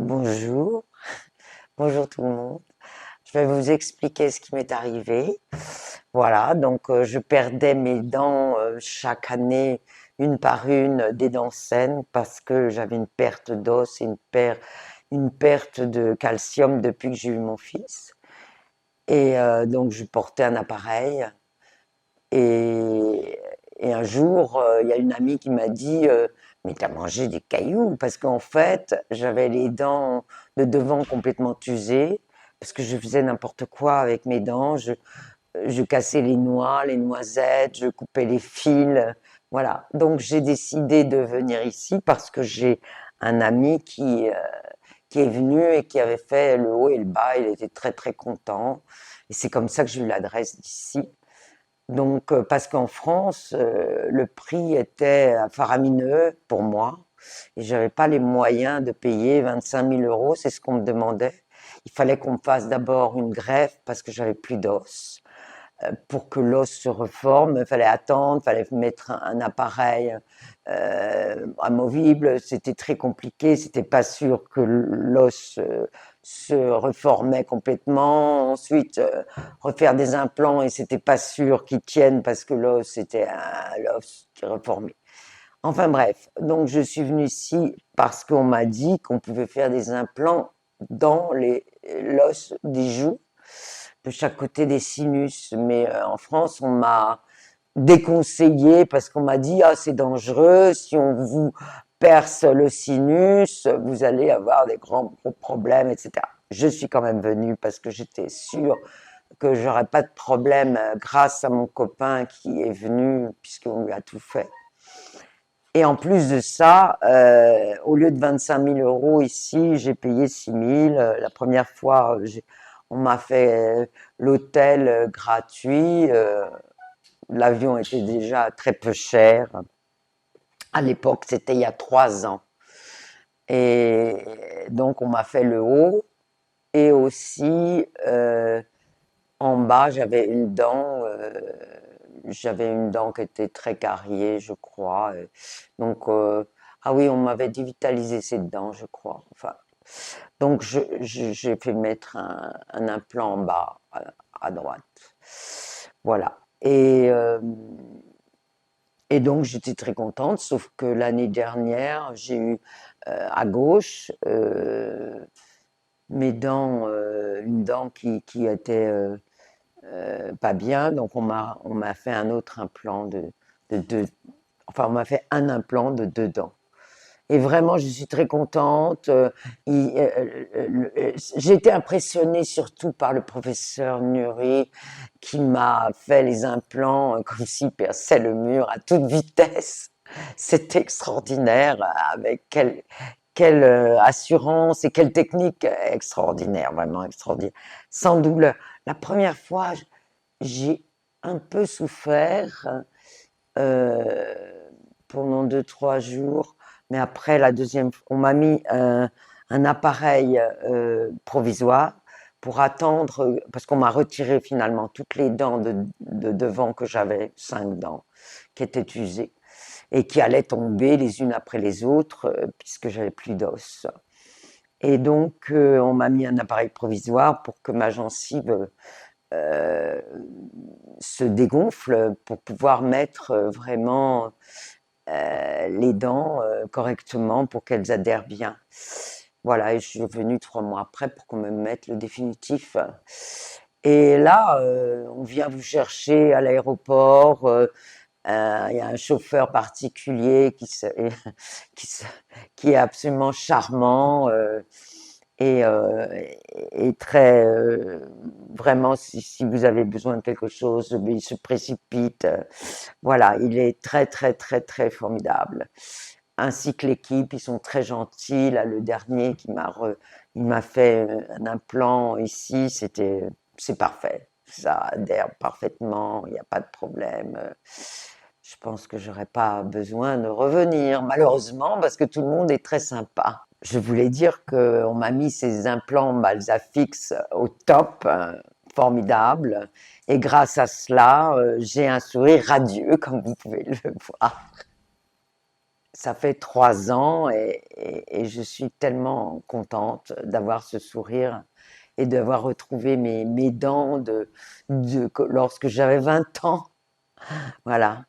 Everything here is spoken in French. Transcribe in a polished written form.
Bonjour, bonjour tout le monde. Je vais vous expliquer ce qui m'est arrivé. Voilà, donc je perdais mes dents chaque année, une par une, des dents saines parce que j'avais une perte d'os et une perte de calcium depuis que j'ai eu mon fils. Et donc je portais un appareil. Et, et un jour, il y a une amie qui m'a dit mais t'as mangé des cailloux? Parce qu'en fait, j'avais les dents de devant complètement usées, parce que je faisais n'importe quoi avec mes dents. Je cassais les noix, les noisettes, je coupais les fils. Voilà. Donc j'ai décidé de venir ici parce que j'ai un ami qui est venu et qui avait fait le haut et le bas. Il était très très content. Et c'est comme ça que j'ai eu l'adresse d'ici. Donc, parce qu'en France, le prix était faramineux pour moi et j'avais pas les moyens de payer 25 000 euros, c'est ce qu'on me demandait. Il fallait qu'on me fasse d'abord une greffe parce que j'avais plus d'os. Pour que l'os se reforme, il fallait attendre, il fallait mettre un appareil amovible. C'était très compliqué, c'était pas sûr que l'os se reformait complètement. Ensuite, refaire des implants et c'était pas sûr qu'ils tiennent parce que l'os était l'os qui reformait. Enfin bref, donc je suis venue ici parce qu'on m'a dit qu'on pouvait faire des implants dans l'os des joues de chaque côté des sinus. Mais en France, on m'a déconseillé parce qu'on m'a dit ah c'est dangereux, si on vous perce le sinus, vous allez avoir des gros problèmes, etc. Je suis quand même venue parce que j'étais sûre que j'aurais pas de problème grâce à mon copain qui est venu puisqu'on lui a tout fait. Et en plus de ça, au lieu de 25 000 euros ici, j'ai payé 6 000. La première fois, on m'a fait l'hôtel gratuit. L'avion était déjà très peu cher. À l'époque, c'était il y a 3 ans. Et donc, on m'a fait le haut. Et aussi, en bas, j'avais une dent qui était très carriée, je crois. Donc, ah oui, on m'avait dévitalisé cette dent, je crois. Enfin, donc, j'ai fait mettre un implant en bas, à droite. Voilà. Et donc, j'étais très contente, sauf que l'année dernière, j'ai eu à gauche mes dents, une dent qui était pas bien, donc on m'a fait un autre implant de deux, enfin on m'a fait un implant de 2 dents. Et vraiment, je suis très contente. J'ai été impressionnée surtout par le professeur Nuri qui m'a fait les implants comme s'il perçait le mur à toute vitesse. C'était extraordinaire, avec quelle assurance et quelle technique extraordinaire, vraiment extraordinaire, sans douleur. La première fois, j'ai un peu souffert euh, pendant 2, 3 jours, mais après la deuxième, on m'a mis un appareil provisoire pour attendre, parce qu'on m'a retiré finalement toutes les dents de devant que j'avais, 5 dents qui étaient usées et qui allaient tomber les unes après les autres puisque j'avais plus d'os. Et donc, on m'a mis un appareil provisoire pour que ma gencive euh, se dégonfle pour pouvoir mettre vraiment les dents correctement pour qu'elles adhèrent bien. Voilà, et je suis venue 3 mois après pour qu'on me mette le définitif. Et là, on vient vous chercher à l'aéroport. Il y a un chauffeur particulier qui, se- qui est absolument charmant. Et, euh, et très vraiment si vous avez besoin de quelque chose, il se précipite. Voilà, il est très très très très formidable. Ainsi que l'équipe, ils sont très gentils. Là, le dernier il m'a fait un implant ici, c'est parfait. Ça adhère parfaitement, il n'y a pas de problème. Je pense que j'aurais pas besoin de revenir, malheureusement, parce que tout le monde est très sympa. Je voulais dire qu'on m'a mis ces implants Balsafix au top, formidable, et grâce à cela, j'ai un sourire radieux, comme vous pouvez le voir. ça fait 3 ans et je suis tellement contente d'avoir ce sourire et d'avoir retrouvé mes dents lorsque j'avais 20 ans. Voilà.